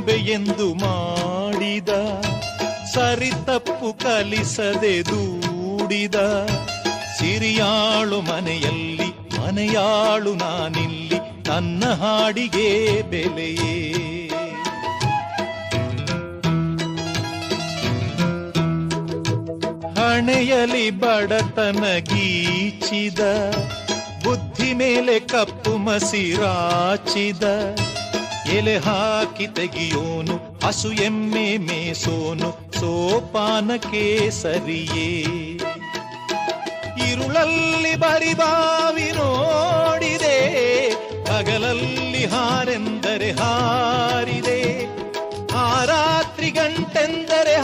ಗೊಂಬೆ ಎಂದು ಮಾಡಿದ, ಸರಿತಪ್ಪು ಕಲಿಸದೆ ದೂಡಿದ. ಸಿರಿಯಾಳು ಮನೆಯಲ್ಲಿ ಮನೆಯಾಳು ನಾನಿಲ್ಲಿ, ನನ್ನ ಹಾಡಿಗೆ ಬೆಲೆಯೇ. ಹಣೆಯಲಿ ಬಡತನ ಗೀಚಿದ, ಬುದ್ಧಿ ಮೇಲೆ ಕಪ್ಪು ಮಸಿರಾಚಿದ. ಎಲೆ ಹಾಕಿ ತೆಗಿಯೋನು ಹಸು ಎಮ್ಮೆ ಮೇಸೋನು, ಸೋಪಾನಕ್ಕೆ ಸರಿಯೇ. ಇರುಳಲ್ಲಿ ಬರಿಬಾವಿ ನೋಡಿದೆ, ಹಗಲಲ್ಲಿ ಹಾರೆಂದರೆ ಹಾರಿದೆ. ಆ ರಾತ್ರಿ ಗಂಟೆಂದರೆ